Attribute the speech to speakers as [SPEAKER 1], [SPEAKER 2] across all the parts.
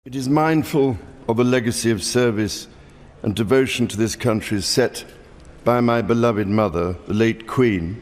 [SPEAKER 1] It is mindful of a legacy of service and devotion to this country set by my beloved mother, the late Queen,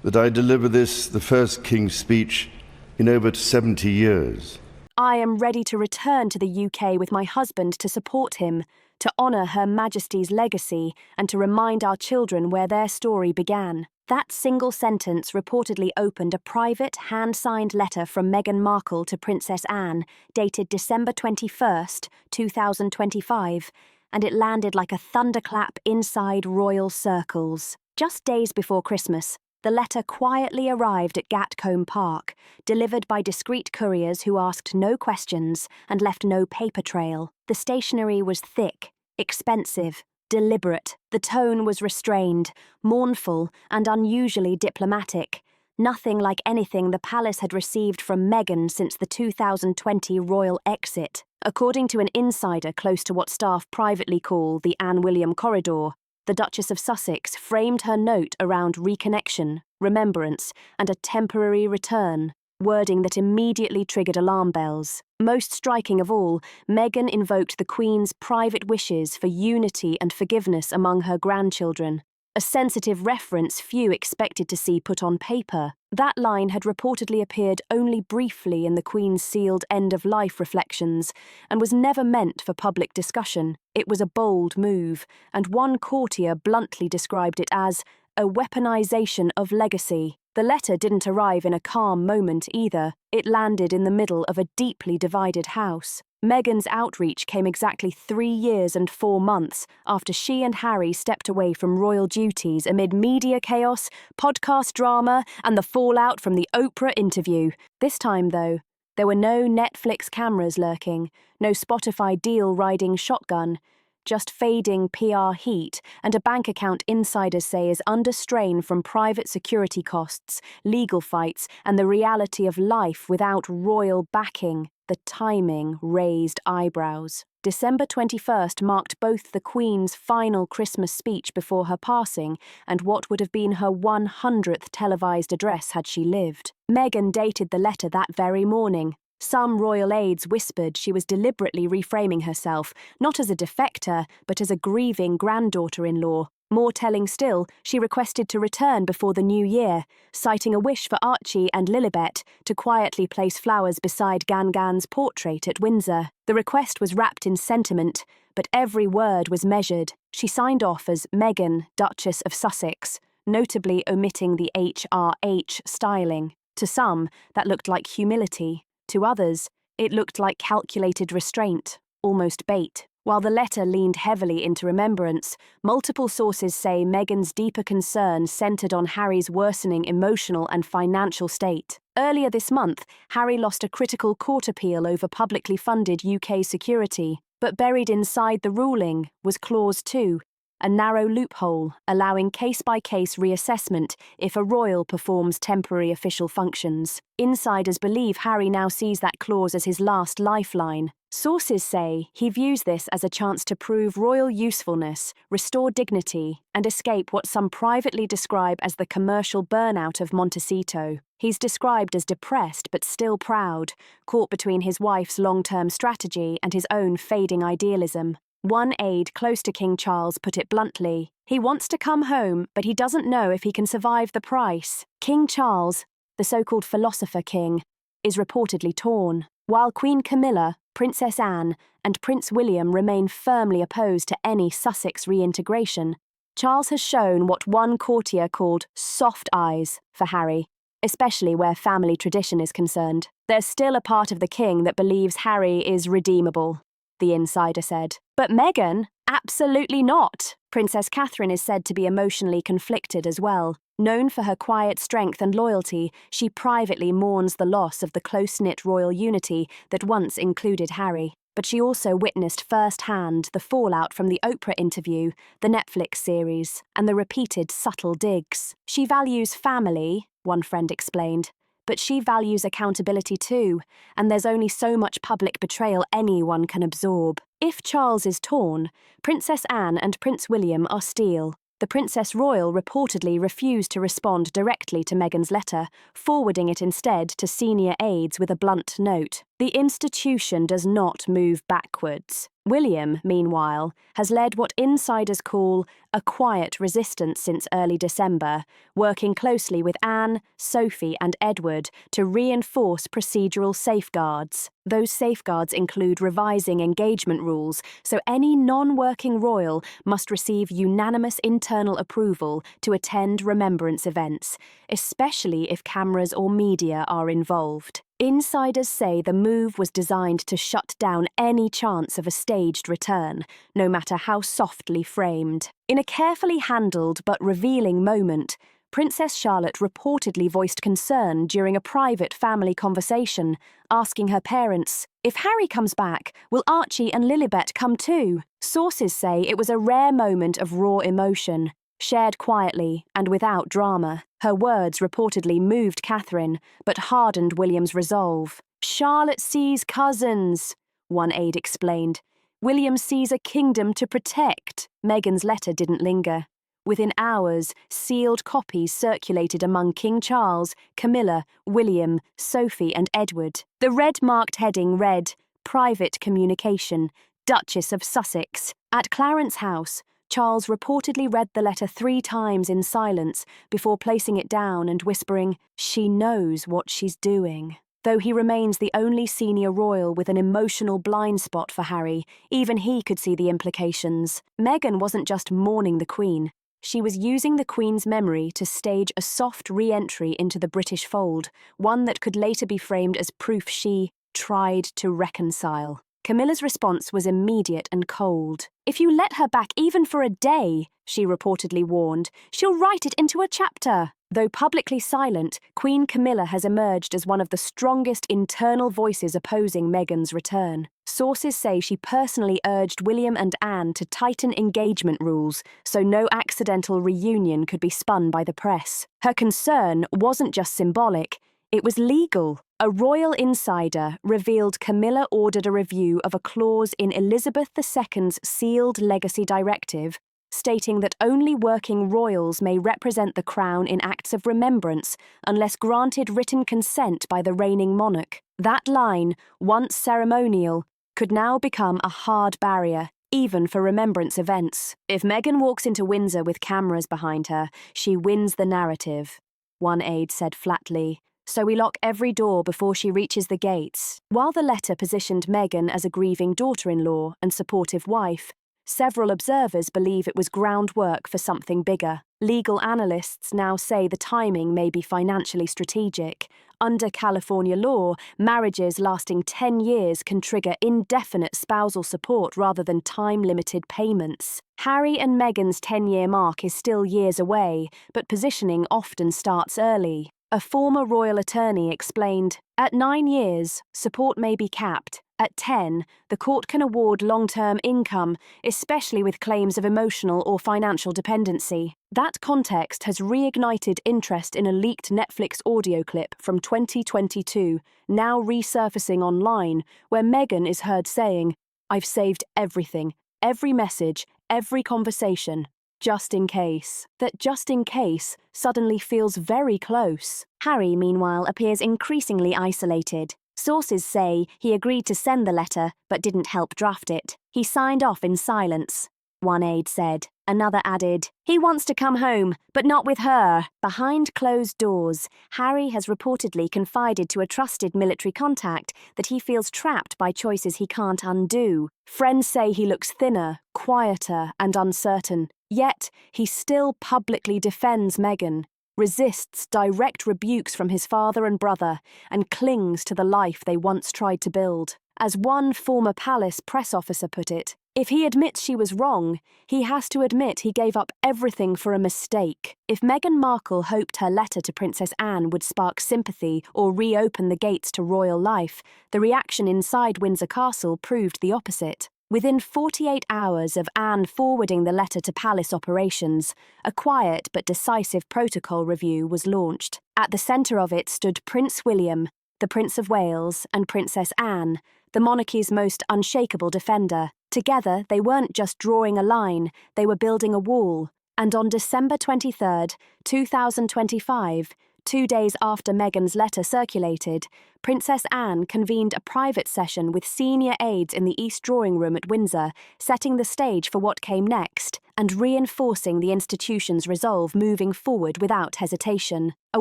[SPEAKER 1] that I deliver this, the first King's speech in over 70 years.
[SPEAKER 2] I am ready to return to the UK with my husband to support him, to honour Her Majesty's legacy and to remind our children where their story began. That single sentence reportedly opened a private, hand-signed letter from Meghan Markle to Princess Anne, dated December 21st, 2025, and it landed like a thunderclap inside royal circles. Just days before Christmas, the letter quietly arrived at Gatcombe Park, delivered by discreet couriers who asked no questions and left no paper trail. The stationery was thick, expensive, deliberate. The tone was restrained, mournful, and unusually diplomatic. Nothing like anything the palace had received from Meghan since the 2020 royal exit. According to an insider close to what staff privately call the Anne William corridor, the Duchess of Sussex framed her note around reconnection, remembrance, and a temporary return, wording that immediately triggered alarm bells. Most striking of all, Meghan invoked the Queen's private wishes for unity and forgiveness among her grandchildren, a sensitive reference few expected to see put on paper. That line had reportedly appeared only briefly in the Queen's sealed end-of-life reflections and was never meant for public discussion. It was a bold move, and one courtier bluntly described it as a weaponization of legacy. The letter didn't arrive in a calm moment either. It landed in the middle of a deeply divided house. Meghan's outreach came exactly 3 years and 4 months after she and Harry stepped away from royal duties amid media chaos, podcast drama, and the fallout from the Oprah interview. This time, though, there were no Netflix cameras lurking, no Spotify deal riding shotgun, just fading PR heat and a bank account insiders say is under strain from private security costs, legal fights, and the reality of life without royal backing. The timing raised eyebrows. December 21st marked both the Queen's final Christmas speech before her passing and what would have been her 100th televised address had she lived. Meghan dated the letter that very morning. Some royal aides whispered she was deliberately reframing herself, not as a defector, but as a grieving granddaughter-in-law. More telling still, she requested to return before the new year, citing a wish for Archie and Lilibet to quietly place flowers beside Gangan's portrait at Windsor. The request was wrapped in sentiment, but every word was measured. She signed off as Meghan, Duchess of Sussex, notably omitting the HRH styling. To some, that looked like humility. To others, it looked like calculated restraint, almost bait. While the letter leaned heavily into remembrance, multiple sources say Meghan's deeper concern centered on Harry's worsening emotional and financial state. Earlier this month, Harry lost a critical court appeal over publicly funded UK security, but buried inside the ruling was Clause 2, a narrow loophole allowing case-by-case reassessment if a royal performs temporary official functions. Insiders believe Harry now sees that clause as his last lifeline. Sources say he views this as a chance to prove royal usefulness, restore dignity, and escape what some privately describe as the commercial burnout of Montecito. He's described as depressed but still proud, caught between his wife's long-term strategy and his own fading idealism. One aide close to King Charles put it bluntly. He wants to come home, but he doesn't know if he can survive the price. King Charles, the so-called philosopher king, is reportedly torn, while Queen Camilla, Princess Anne, and Prince William remain firmly opposed to any Sussex reintegration. Charles has shown what one courtier called soft eyes for Harry, especially where family tradition is concerned. There's still a part of the king that believes Harry is redeemable, the insider said. But Meghan? Absolutely not. Princess Catherine is said to be emotionally conflicted as well. Known for her quiet strength and loyalty, she privately mourns the loss of the close-knit royal unity that once included Harry. But she also witnessed firsthand the fallout from the Oprah interview, the Netflix series, and the repeated subtle digs. She values family, one friend explained, but she values accountability too, and there's only so much public betrayal anyone can absorb. If Charles is torn, Princess Anne and Prince William are steel. The Princess Royal reportedly refused to respond directly to Meghan's letter, forwarding it instead to senior aides with a blunt note. The institution does not move backwards. William, meanwhile, has led what insiders call a quiet resistance since early December, working closely with Anne, Sophie, and Edward to reinforce procedural safeguards. Those safeguards include revising engagement rules, so any non-working royal must receive unanimous internal approval to attend remembrance events, especially if cameras or media are involved. Insiders say the move was designed to shut down any chance of a staged return, no matter how softly framed. In a carefully handled but revealing moment, Princess Charlotte reportedly voiced concern during a private family conversation, asking her parents, "If Harry comes back, will Archie and Lilibet come too?" Sources say it was a rare moment of raw emotion, shared quietly and without drama. Her words reportedly moved Catherine, but hardened William's resolve. "Charlotte sees cousins," one aide explained. "William sees a kingdom to protect." Meghan's letter didn't linger. Within hours, sealed copies circulated among King Charles, Camilla, William, Sophie, and Edward. The red-marked heading read, "Private Communication, Duchess of Sussex." At Clarence House, Charles reportedly read the letter 3 times in silence before placing it down and whispering, "She knows what she's doing." Though he remains the only senior royal with an emotional blind spot for Harry, even he could see the implications. Meghan wasn't just mourning the Queen. She was using the Queen's memory to stage a soft re-entry into the British fold, one that could later be framed as proof she tried to reconcile. Camilla's response was immediate and cold. "If you let her back even for a day," she reportedly warned, "she'll write it into a chapter." Though publicly silent, Queen Camilla has emerged as one of the strongest internal voices opposing Meghan's return. Sources say she personally urged William and Anne to tighten engagement rules so no accidental reunion could be spun by the press. Her concern wasn't just symbolic, it was legal. A royal insider revealed Camilla ordered a review of a clause in Elizabeth II's sealed legacy directive, stating that only working royals may represent the crown in acts of remembrance unless granted written consent by the reigning monarch. That line, once ceremonial, could now become a hard barrier, even for remembrance events. If Meghan walks into Windsor with cameras behind her, she wins the narrative, one aide said flatly. So we lock every door before she reaches the gates. While the letter positioned Meghan as a grieving daughter-in-law and supportive wife, several observers believe it was groundwork for something bigger. Legal analysts now say the timing may be financially strategic. Under California law, marriages lasting 10 years can trigger indefinite spousal support rather than time-limited payments. Harry and Meghan's 10-year mark is still years away, but positioning often starts early. A former royal attorney explained, "At 9 years, support may be capped. At 10, the court can award long-term income, especially with claims of emotional or financial dependency." That context has reignited interest in a leaked Netflix audio clip from 2022, now resurfacing online, where Meghan is heard saying, "I've saved everything, every message, every conversation. Just in case." That just in case suddenly feels very close. Harry, meanwhile, appears increasingly isolated. Sources say he agreed to send the letter but didn't help draft it. "He signed off in silence," one aide said. Another added, "He wants to come home, but not with her." Behind closed doors, Harry has reportedly confided to a trusted military contact that he feels trapped by choices he can't undo. Friends say he looks thinner, quieter, and uncertain. Yet, he still publicly defends Meghan, resists direct rebukes from his father and brother, and clings to the life they once tried to build. As one former palace press officer put it, if he admits she was wrong, he has to admit he gave up everything for a mistake. If Meghan Markle hoped her letter to Princess Anne would spark sympathy or reopen the gates to royal life, the reaction inside Windsor Castle proved the opposite. Within 48 hours of Anne forwarding the letter to palace operations, a quiet but decisive protocol review was launched. At the centre of it stood Prince William, the Prince of Wales, and Princess Anne, the monarchy's most unshakable defender. Together, they weren't just drawing a line, they were building a wall. And on December 23, 2025, 2 days after Meghan's letter circulated, Princess Anne convened a private session with senior aides in the East Drawing Room at Windsor, setting the stage for what came next and reinforcing the institution's resolve moving forward without hesitation. A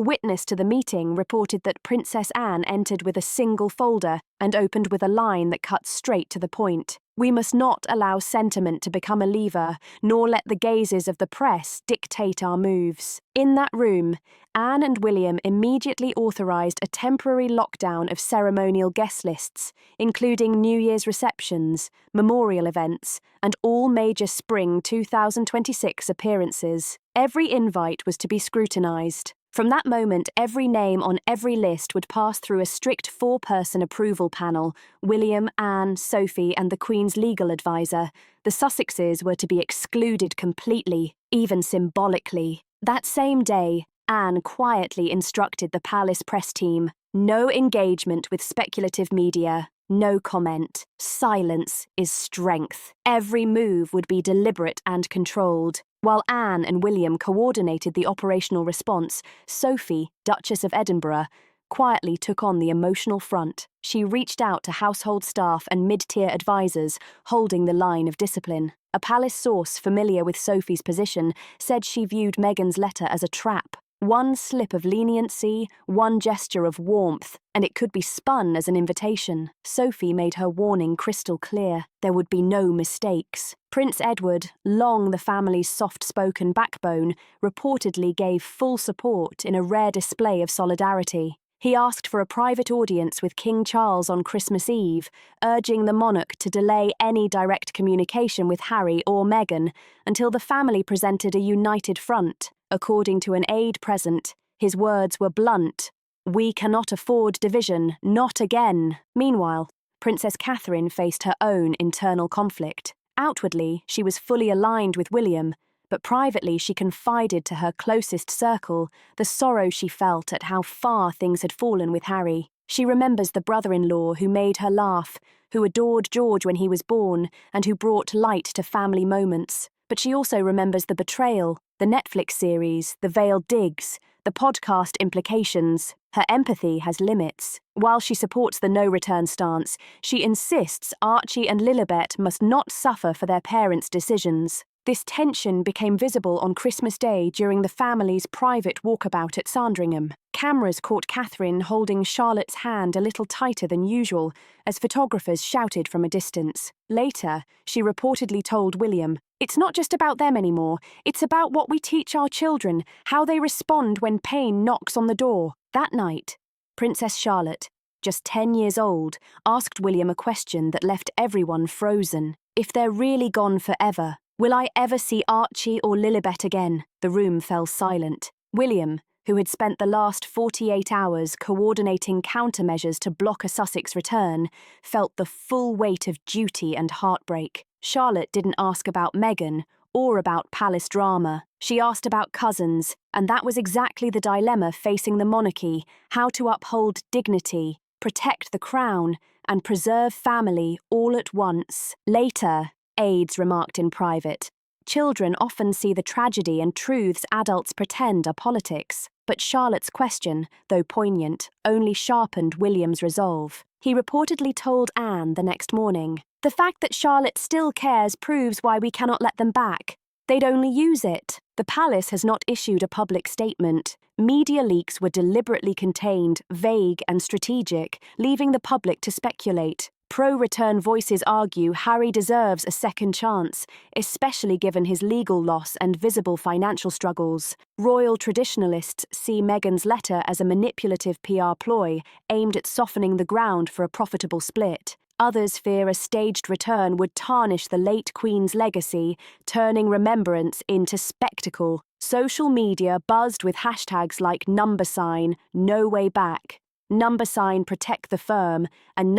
[SPEAKER 2] witness to the meeting reported that Princess Anne entered with a single folder and opened with a line that cut straight to the point. "We must not allow sentiment to become a lever, nor let the gazes of the press dictate our moves." In that room, Anne and William immediately authorised a temporary lockdown of ceremonial guest lists, including New Year's receptions, memorial events, and all major spring 2026 appearances. Every invite was to be scrutinised. From that moment, every name on every list would pass through a strict 4-person approval panel. William, Anne, Sophie, and the Queen's legal advisor. The Sussexes were to be excluded completely, even symbolically. That same day, Anne quietly instructed the palace press team, no engagement with speculative media, no comment. Silence is strength. Every move would be deliberate and controlled. While Anne and William coordinated the operational response, Sophie, Duchess of Edinburgh, quietly took on the emotional front. She reached out to household staff and mid-tier advisors, holding the line of discipline. A palace source familiar with Sophie's position said she viewed Meghan's letter as a trap. One slip of leniency, one gesture of warmth, and it could be spun as an invitation. Sophie made her warning crystal clear. There would be no mistakes. Prince Edward, long the family's soft-spoken backbone, reportedly gave full support in a rare display of solidarity. He asked for a private audience with King Charles on Christmas Eve, urging the monarch to delay any direct communication with Harry or Meghan until the family presented a united front. According to an aide present, his words were blunt. "We cannot afford division, not again." Meanwhile, Princess Catherine faced her own internal conflict. Outwardly, she was fully aligned with William, but privately she confided to her closest circle the sorrow she felt at how far things had fallen with Harry. She remembers the brother-in-law who made her laugh, who adored George when he was born, and who brought light to family moments. But she also remembers the betrayal, the Netflix series, the veiled digs, the podcast implications. Her empathy has limits. While she supports the no-return stance, she insists Archie and Lilibet must not suffer for their parents' decisions. This tension became visible on Christmas Day during the family's private walkabout at Sandringham. Cameras caught Catherine holding Charlotte's hand a little tighter than usual as photographers shouted from a distance. Later, she reportedly told William, "It's not just about them anymore, it's about what we teach our children, how they respond when pain knocks on the door." That night, Princess Charlotte, just 10 years old, asked William a question that left everyone frozen. If they're really gone forever, will I ever see Archie or Lilibet again? The room fell silent. William, who had spent the last 48 hours coordinating countermeasures to block a Sussex return, felt the full weight of duty and heartbreak. Charlotte didn't ask about Meghan or about palace drama. She asked about cousins, and that was exactly the dilemma facing the monarchy: how to uphold dignity, protect the crown, and preserve family all at once. Later, aides remarked in private, "Children often see the tragedy and truths adults pretend are politics." But Charlotte's question, though poignant, only sharpened William's resolve. He reportedly told Anne the next morning, "The fact that Charlotte still cares proves why we cannot let them back. They'd only use it." The palace has not issued a public statement. Media leaks were deliberately contained, vague and strategic, leaving the public to speculate. Pro-return voices argue Harry deserves a second chance, especially given his legal loss and visible financial struggles. Royal traditionalists see Meghan's letter as a manipulative PR ploy aimed at softening the ground for a profitable split. Others fear a staged return would tarnish the late Queen's legacy, turning remembrance into spectacle. Social media buzzed with hashtags like #, no way back, #, protect the firm, and #,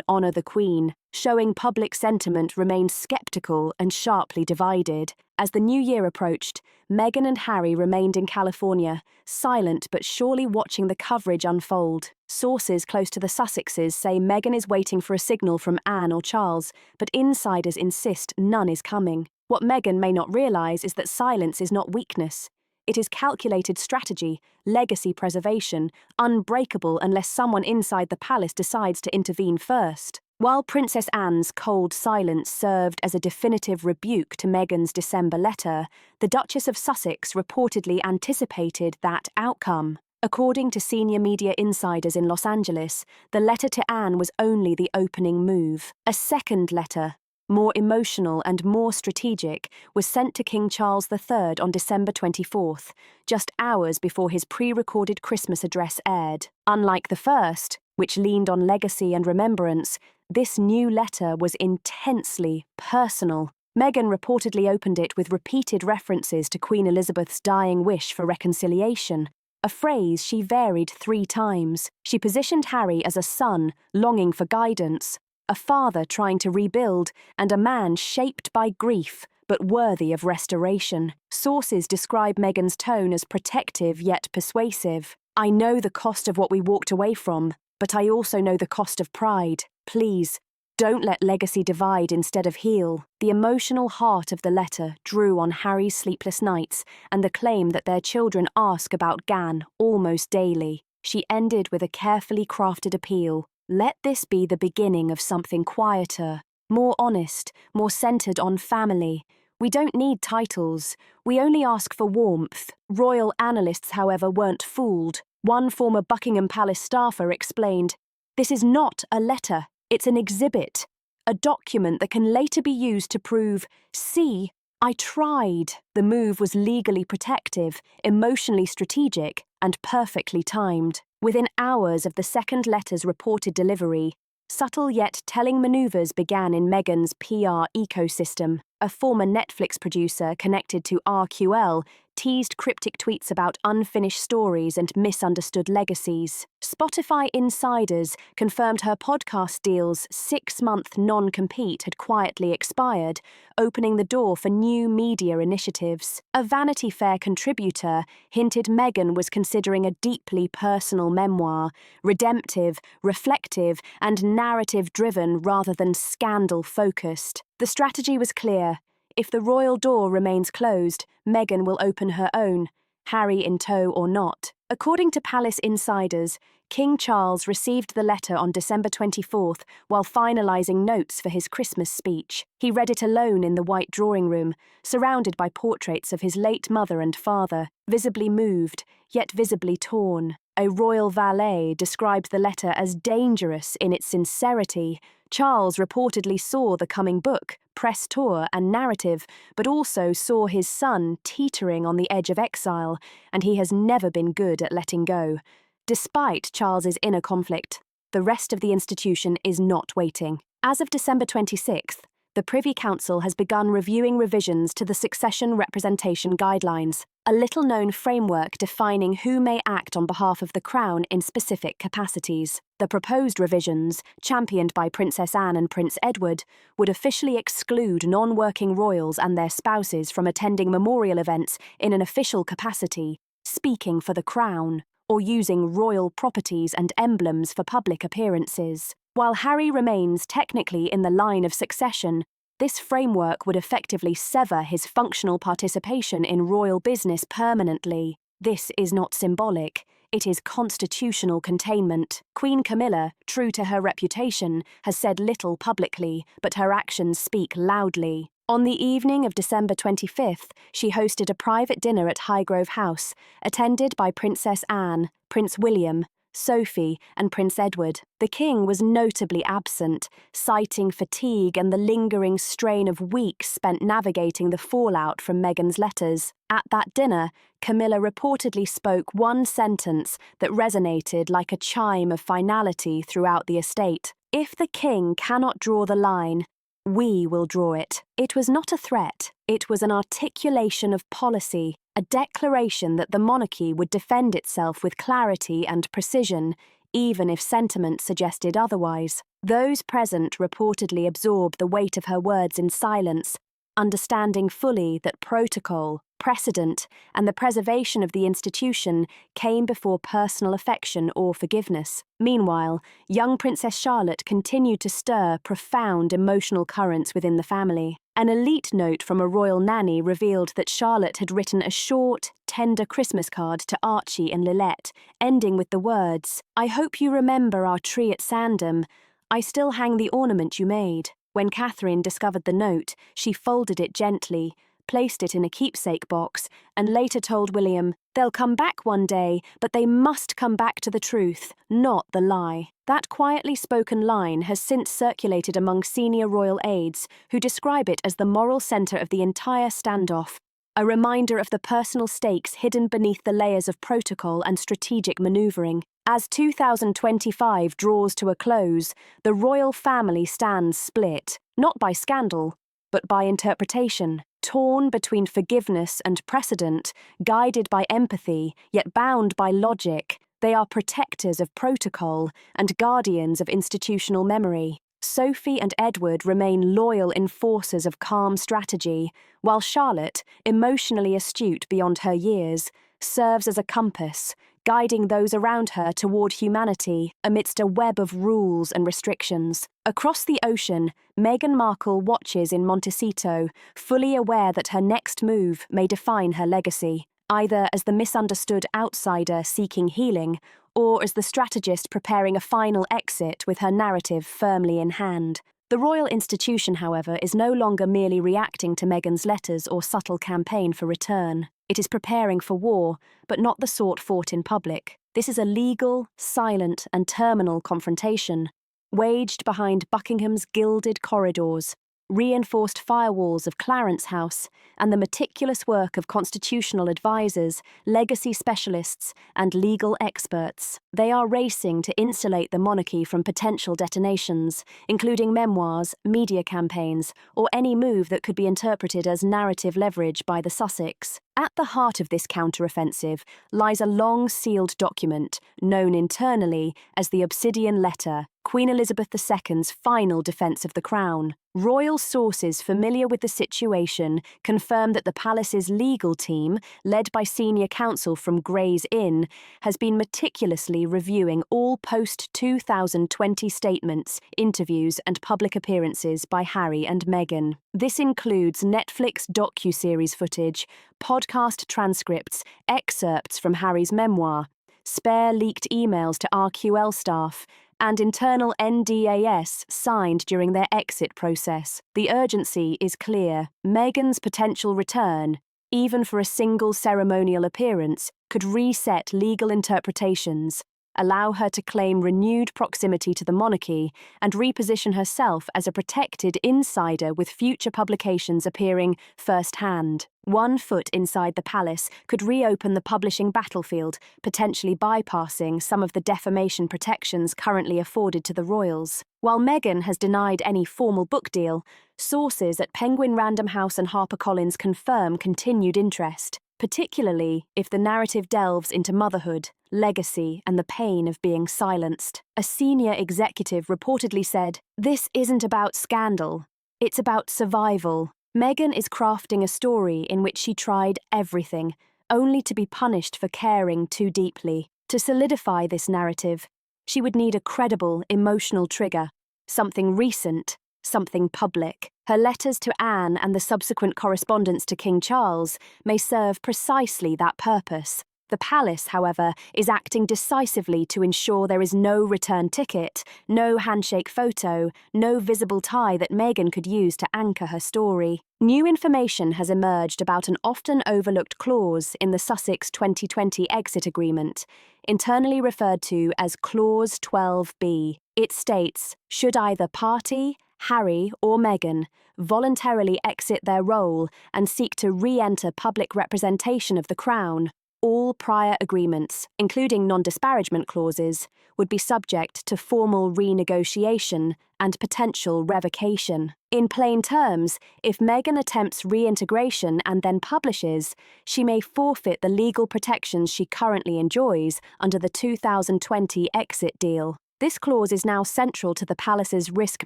[SPEAKER 2] honour the Queen, showing public sentiment remained sceptical and sharply divided. As the new year approached, Meghan and Harry remained in California, silent but surely watching the coverage unfold. Sources close to the Sussexes say Meghan is waiting for a signal from Anne or Charles, but insiders insist none is coming. What Meghan may not realise is that silence is not weakness. It is calculated strategy, legacy preservation, unbreakable unless someone inside the palace decides to intervene first. While Princess Anne's cold silence served as a definitive rebuke to Meghan's December letter, the Duchess of Sussex reportedly anticipated that outcome. According to senior media insiders in Los Angeles, the letter to Anne was only the opening move. A second letter, more emotional and more strategic, was sent to King Charles III on December 24th, just hours before his pre-recorded Christmas address aired. Unlike the first, which leaned on legacy and remembrance, this new letter was intensely personal. Meghan reportedly opened it with repeated references to Queen Elizabeth's dying wish for reconciliation, a phrase she varied 3 times. She positioned Harry as a son longing for guidance, a father trying to rebuild, and a man shaped by grief but worthy of restoration. Sources describe Meghan's tone as protective yet persuasive. "I know the cost of what we walked away from, but I also know the cost of pride. Please, don't let legacy divide instead of heal." The emotional heart of the letter drew on Harry's sleepless nights and the claim that their children ask about Gan almost daily. She ended with a carefully crafted appeal. Let this be the beginning of something quieter, more honest, more centered on family. We don't need titles. We only ask for warmth. Royal analysts, however, weren't fooled. One former Buckingham Palace staffer explained, "This is not a letter. It's an exhibit, a document that can later be used to prove, see, I tried." The move was legally protective, emotionally strategic, and perfectly timed. Within hours of the second letter's reported delivery, subtle yet telling maneuvers began in Meghan's PR ecosystem. A former Netflix producer connected to RQL teased cryptic tweets about unfinished stories and misunderstood legacies. Spotify insiders confirmed her podcast deal's 6-month non-compete had quietly expired, opening the door for new media initiatives. A Vanity Fair contributor hinted Meghan was considering a deeply personal memoir, redemptive, reflective, and narrative-driven rather than scandal-focused. The strategy was clear. If the royal door remains closed, Meghan will open her own, Harry in tow or not. According to palace insiders, King Charles received the letter on December 24th while finalising notes for his Christmas speech. He read it alone in the white drawing room, surrounded by portraits of his late mother and father, visibly moved, yet visibly torn. A royal valet described the letter as dangerous in its sincerity. Charles reportedly saw the coming book, press tour, and narrative, but also saw his son teetering on the edge of exile, and he has never been good at letting go. Despite Charles's inner conflict, the rest of the institution is not waiting. As of December 26th, the Privy Council has begun reviewing revisions to the Succession Representation Guidelines, a little-known framework defining who may act on behalf of the Crown in specific capacities. The proposed revisions, championed by Princess Anne and Prince Edward, would officially exclude non-working royals and their spouses from attending memorial events in an official capacity, speaking for the Crown, or using royal properties and emblems for public appearances. While Harry remains technically in the line of succession, this framework would effectively sever his functional participation in royal business permanently. This is not symbolic, it is constitutional containment. Queen Camilla, true to her reputation, has said little publicly, but her actions speak loudly. On the evening of December 25th, she hosted a private dinner at Highgrove House, attended by Princess Anne, Prince William, Sophie, and Prince Edward. The king was notably absent, citing fatigue and the lingering strain of weeks spent navigating the fallout from Meghan's letters. At that dinner, Camilla reportedly spoke one sentence that resonated like a chime of finality throughout the estate. "If the king cannot draw the line, we will draw it." It was not a threat, it was an articulation of policy, a declaration that the monarchy would defend itself with clarity and precision, even if sentiment suggested otherwise. Those present reportedly absorbed the weight of her words in silence, understanding fully that protocol, Precedent and the preservation of the institution came before personal affection or forgiveness. Meanwhile, young Princess Charlotte continued to stir profound emotional currents within the family. An elite note from a royal nanny revealed that Charlotte had written a short, tender Christmas card to Archie and Lilette, ending with the words, "I hope you remember our tree at Sandham. I still hang the ornament you made." When Catherine discovered the note, she folded it gently, placed it in a keepsake box, and later told William, "They'll come back one day, but they must come back to the truth, not the lie." That quietly spoken line has since circulated among senior royal aides, who describe it as the moral centre of the entire standoff, a reminder of the personal stakes hidden beneath the layers of protocol and strategic manoeuvring. As 2025 draws to a close, the royal family stands split, not by scandal, but by interpretation. Torn between forgiveness and precedent, guided by empathy, yet bound by logic, they are protectors of protocol and guardians of institutional memory. Sophie and Edward remain loyal enforcers of calm strategy, while Charlotte, emotionally astute beyond her years, serves as a compass, guiding those around her toward humanity amidst a web of rules and restrictions. Across the ocean, Meghan Markle watches in Montecito, fully aware that her next move may define her legacy, either as the misunderstood outsider seeking healing, or as the strategist preparing a final exit with her narrative firmly in hand. The royal institution, however, is no longer merely reacting to Meghan's letters or subtle campaign for return. It is preparing for war, but not the sort fought in public. This is a legal, silent, and terminal confrontation, waged behind Buckingham's gilded corridors, reinforced firewalls of Clarence House, and the meticulous work of constitutional advisors, legacy specialists, and legal experts. They are racing to insulate the monarchy from potential detonations, including memoirs, media campaigns, or any move that could be interpreted as narrative leverage by the Sussex. At the heart of this counteroffensive lies a long sealed document known internally as the Obsidian Letter, Queen Elizabeth II's final defence of the crown. Royal sources familiar with the situation confirm that the palace's legal team, led by senior counsel from Gray's Inn, has been meticulously reviewing all post-2020 statements, interviews, and public appearances by Harry and Meghan. This includes Netflix docuseries footage, podcast transcripts, excerpts from Harry's memoir, spare leaked emails to RQL staff, and internal NDAS signed during their exit process. The urgency is clear. Meghan's potential return, even for a single ceremonial appearance, could reset legal interpretations, allow her to claim renewed proximity to the monarchy, and reposition herself as a protected insider with future publications appearing first-hand. 1 foot inside the palace could reopen the publishing battlefield, potentially bypassing some of the defamation protections currently afforded to the royals. While Meghan has denied any formal book deal, sources at Penguin Random House and HarperCollins confirm continued interest, particularly if the narrative delves into motherhood, legacy, and the pain of being silenced. A senior executive reportedly said, "This isn't about scandal, it's about survival." Meghan is crafting a story in which she tried everything, only to be punished for caring too deeply. To solidify this narrative, she would need a credible emotional trigger, something recent, something public. Her letters to Anne and the subsequent correspondence to King Charles may serve precisely that purpose. The palace, however, is acting decisively to ensure there is no return ticket, no handshake photo, no visible tie that Meghan could use to anchor her story. New information has emerged about an often overlooked clause in the Sussex 2020 exit agreement, internally referred to as Clause 12B. It states, should either party, Harry or Meghan, voluntarily exit their role and seek to re-enter public representation of the Crown, all prior agreements, including non-disparagement clauses, would be subject to formal renegotiation and potential revocation. In plain terms, if Meghan attempts reintegration and then publishes, she may forfeit the legal protections she currently enjoys under the 2020 exit deal. This clause is now central to the palace's risk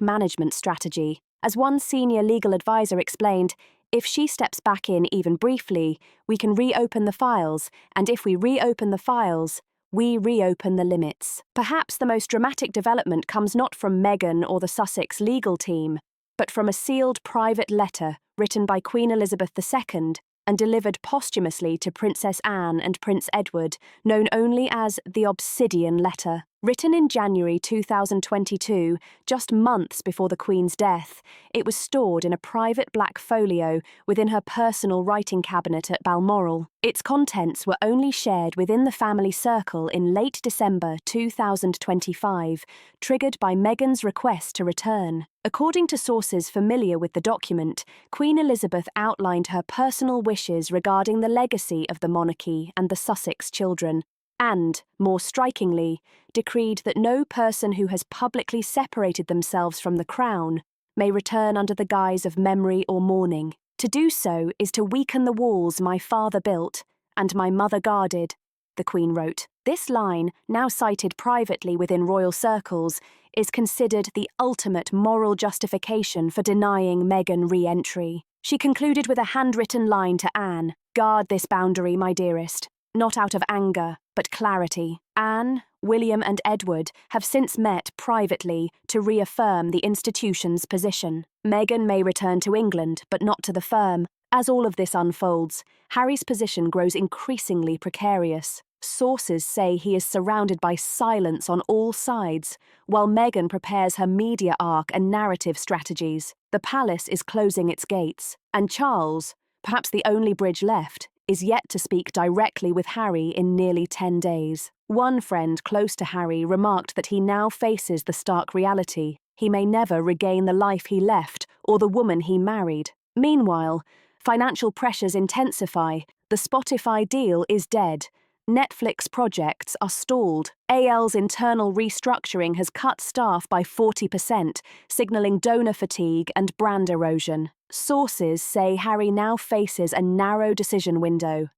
[SPEAKER 2] management strategy. As one senior legal advisor explained, If she steps back in even briefly, we can reopen the files, and if we reopen the files, we reopen the limits. Perhaps the most dramatic development comes not from Meghan or the Sussex legal team, but from a sealed private letter written by Queen Elizabeth II and delivered posthumously to Princess Anne and Prince Edward, known only as the Obsidian Letter. Written in January 2022, just months before the Queen's death, it was stored in a private black folio within her personal writing cabinet at Balmoral. Its contents were only shared within the family circle in late December 2025, triggered by Meghan's request to return. According to sources familiar with the document, Queen Elizabeth outlined her personal wishes regarding the legacy of the monarchy and the Sussex children, and, more strikingly, decreed that no person who has publicly separated themselves from the crown may return under the guise of memory or mourning. To do so is to weaken the walls my father built and my mother guarded, the Queen wrote. This line, now cited privately within royal circles, is considered the ultimate moral justification for denying Meghan re-entry. She concluded with a handwritten line to Anne, "Guard this boundary, my dearest. Not out of anger, but clarity." Anne, William and Edward have since met privately to reaffirm the institution's position. Meghan may return to England, but not to the firm. As all of this unfolds, Harry's position grows increasingly precarious. Sources say he is surrounded by silence on all sides, while Meghan prepares her media arc and narrative strategies. The palace is closing its gates, and Charles, perhaps the only bridge left, is yet to speak directly with Harry in nearly 10 days. One friend close to Harry remarked that he now faces the stark reality. He may never regain the life he left or the woman he married. Meanwhile, financial pressures intensify. The Spotify deal is dead. Netflix projects are stalled. AL's internal restructuring has cut staff by 40%, signalling donor fatigue and brand erosion. Sources say Harry now faces a narrow decision window: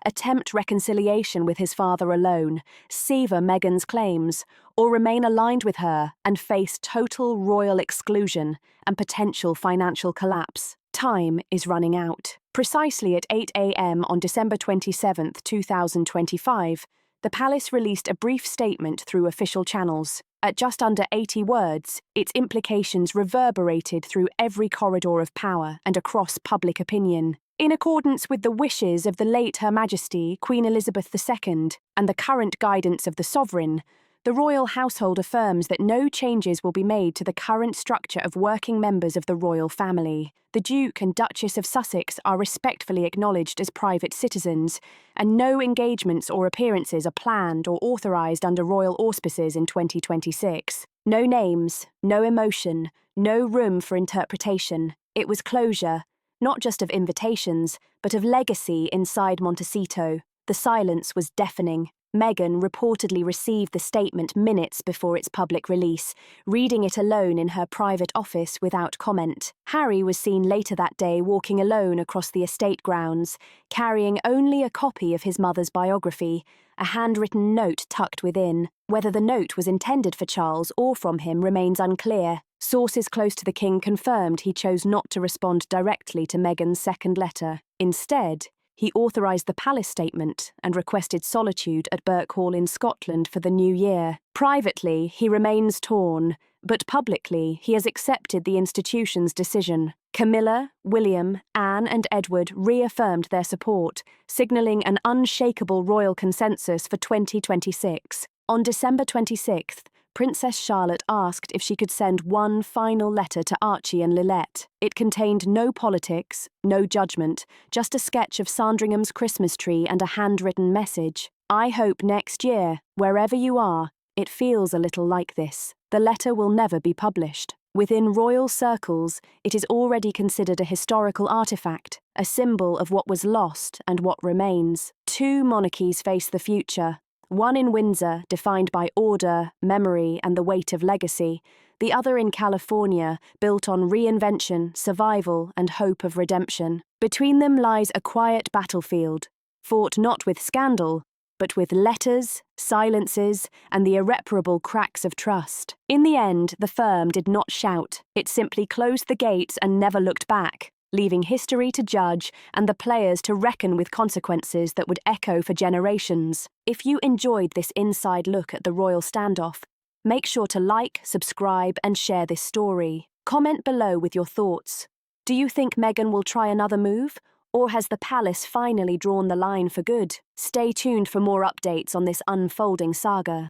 [SPEAKER 2] attempt reconciliation with his father alone, sever Meghan's claims, or remain aligned with her and face total royal exclusion and potential financial collapse. Time is running out. Precisely at 8 a.m. on December 27, 2025, the palace released a brief statement through official channels. At just under 80 words, its implications reverberated through every corridor of power and across public opinion. In accordance with the wishes of the late Her Majesty Queen Elizabeth II and the current guidance of the sovereign, the royal household affirms that no changes will be made to the current structure of working members of the royal family. The Duke and Duchess of Sussex are respectfully acknowledged as private citizens, and no engagements or appearances are planned or authorised under royal auspices in 2026. No names, no emotion, no room for interpretation. It was closure, not just of invitations, but of legacy inside Montecito. The silence was deafening. Meghan reportedly received the statement minutes before its public release, reading it alone in her private office without comment. Harry was seen later that day walking alone across the estate grounds, carrying only a copy of his mother's biography, a handwritten note tucked within. Whether the note was intended for Charles or from him remains unclear. Sources close to the king confirmed he chose not to respond directly to Meghan's second letter. Instead, he authorised the palace statement and requested solitude at Birk Hall in Scotland for the new year. Privately, he remains torn, but publicly, he has accepted the institution's decision. Camilla, William, Anne and Edward reaffirmed their support, signalling an unshakable royal consensus for 2026. On December 26th, Princess Charlotte asked if she could send one final letter to Archie and Lilette. It contained no politics, no judgment, just a sketch of Sandringham's Christmas tree and a handwritten message. "I hope next year, wherever you are, it feels a little like this." The letter will never be published. Within royal circles, it is already considered a historical artifact, a symbol of what was lost and what remains. Two monarchies face the future. One in Windsor, defined by order, memory, and the weight of legacy. The other in California, built on reinvention, survival, and hope of redemption. Between them lies a quiet battlefield, fought not with scandal, but with letters, silences, and the irreparable cracks of trust. In the end, the firm did not shout. It simply closed the gates and never looked back. leaving history to judge and the players to reckon with consequences that would echo for generations. If you enjoyed this inside look at the royal standoff, make sure to like, subscribe, and share this story. Comment below with your thoughts. Do you think Meghan will try another move? Or has the palace finally drawn the line for good? Stay tuned for more updates on this unfolding saga.